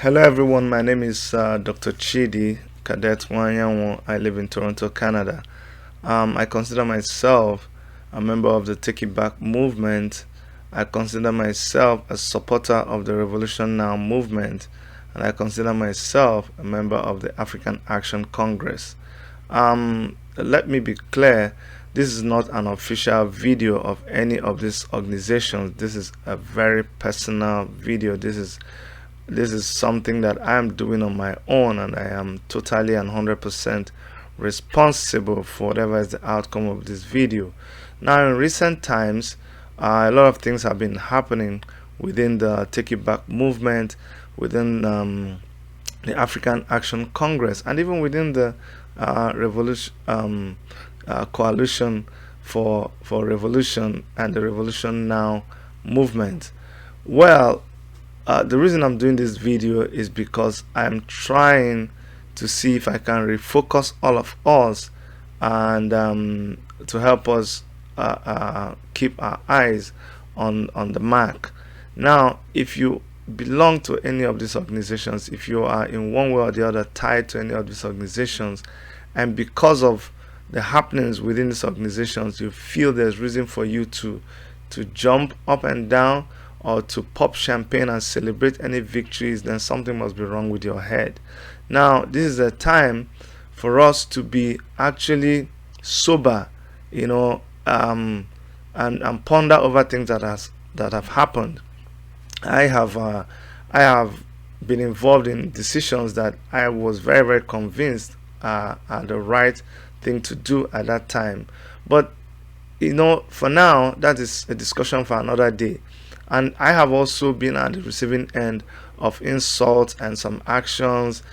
Hello everyone, my name is Dr. Chidi Cadet Wanyanwo. I live in Toronto, Canada. I consider myself a member of the Take It Back movement. I consider myself a supporter of the Revolution Now movement, and I consider myself a member of the African Action Congress. Let me be clear, this is not an official video of any of these organizations. This is a very personal video. This is something that I am doing on my own, and I am totally and 100% responsible for whatever is the outcome of this video. Now, in recent times, a lot of things have been happening within the Take It Back movement, within the African Action Congress, and even within the coalition for revolution and the Revolution Now movement. Well, the reason I'm doing this video is because I'm trying to see if I can refocus all of us and to help us keep our eyes on the mark. Now, if you belong to any of these organizations, if you are in one way or the other tied to any of these organizations, and because of the happenings within these organizations, you feel there's reason for you to jump up and down or to pop champagne and celebrate any victories, then something must be wrong with your head. Now, this is a time for us to be actually sober, and ponder over things that have happened. I have been involved in decisions that I was very, very convinced are the right thing to do at that time. But for now, that is a discussion for another day. And I have also been at the receiving end of insults and some actions.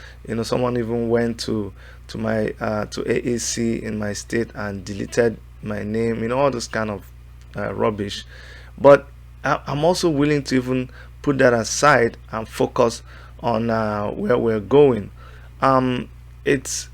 Someone even went to my to AAC in my state and deleted my name. All this kind of rubbish. But I'm also willing to even put that aside and focus on where we're going. It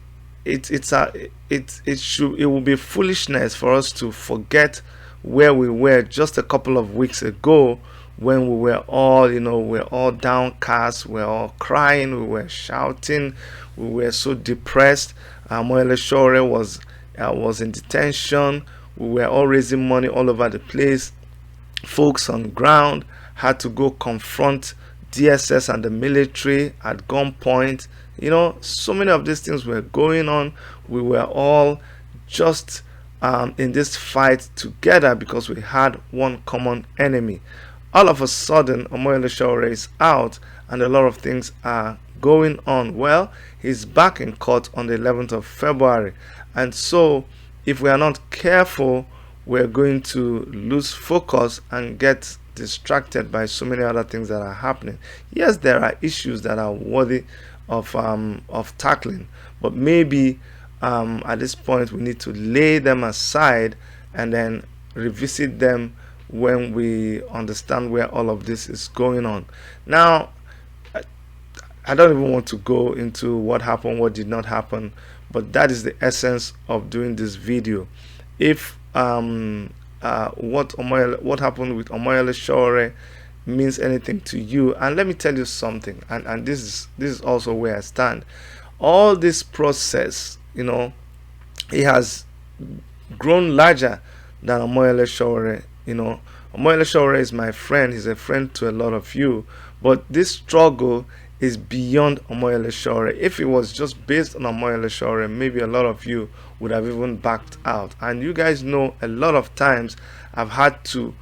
will be foolishness for us to forget where we were just a couple of weeks ago, when we were all, we're all downcast, we're all crying, we were shouting, we were so depressed. Moele Shore was in detention. We were all raising money all over the place. Folks on ground had to go confront DSS and the military at gunpoint. So many of these things were going on. We were all just in this fight together because we had one common enemy. All of a sudden, Omoyele Sowore is out and a lot of things are going on. Well, he's back in court on the 11th of February. And so, if we are not careful, we're going to lose focus and get distracted by so many other things that are happening. Yes, there are issues that are worthy of tackling, but maybe at this point we need to lay them aside and then revisit them when we understand where all of this is going on. Now, I don't even want to go into what happened, what did not happen, but that is the essence of doing this video. If what happened with Omoyele Sowore means anything to you, and let me tell you something, and this is also where I stand. All this process, it has grown larger than Omoyele Sowore. Omoyele Sowore is my friend. He's a friend to a lot of you, but this struggle is beyond Omoyele Sowore. If it was just based on Omoyele Sowore, maybe a lot of you would have even backed out. And you guys know, a lot of times I've had to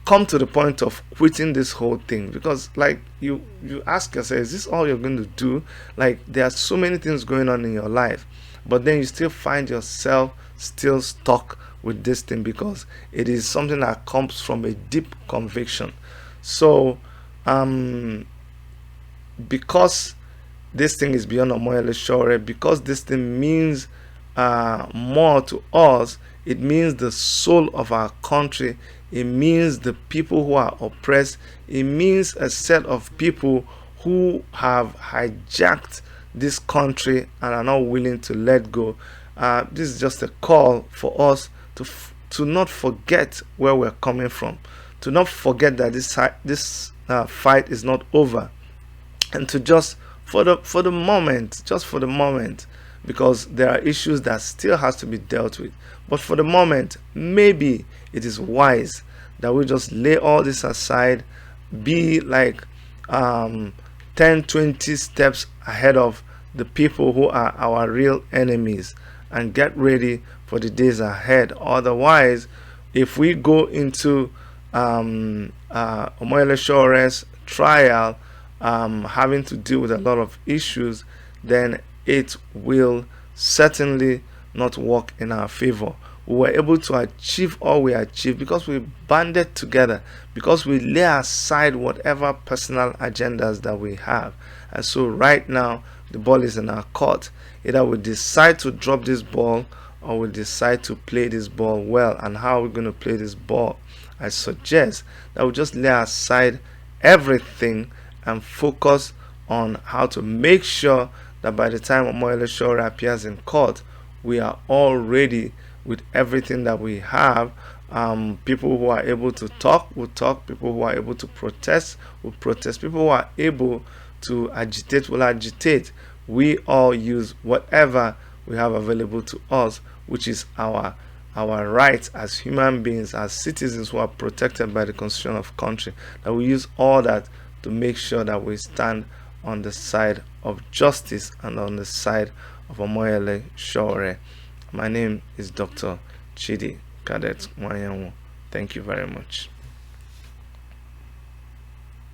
come to the point of quitting this whole thing, because you ask yourself, is this all you're going to do? There are so many things going on in your life, but then you still find yourself still stuck with this thing because it is something that comes from a deep conviction. So because this thing is beyond Omoyele Sowore, because this thing means more to us, it means the soul of our country, it means the people who are oppressed, it means a set of people who have hijacked this country and are not willing to let go. This is just a call for us to not forget where we're coming from, to not forget that this fight is not over. and to just for the moment, just for the moment, because there are issues that still has to be dealt with. But for the moment, maybe it is wise that we just lay all this aside, be like 10, 20 steps ahead of the people who are our real enemies, and get ready for the days ahead. Otherwise, if we go into Omoyele Shore's trial having to deal with a lot of issues, then it will certainly not work in our favor. We were able to achieve all we achieved because we banded together, because we lay aside whatever personal agendas that we have. And so right now the ball is in our court. Either we decide to drop this ball or we decide to play this ball well. And how are we going to play this ball? I suggest that we just lay aside everything and focus on how to make sure that by the time Omoyele Sowore appears in court, we are all ready with everything that we have. People who are able to talk will talk. People who are able to protest will protest. People who are able to agitate will agitate. We all use whatever we have available to us, which is our rights as human beings, as citizens who are protected by the constitution of country. That we use all that to make sure that we stand on the side of justice and on the side of Omoyele Sowore. My name is Dr. Chidi Cadet Mwanyanwo. Thank you very much.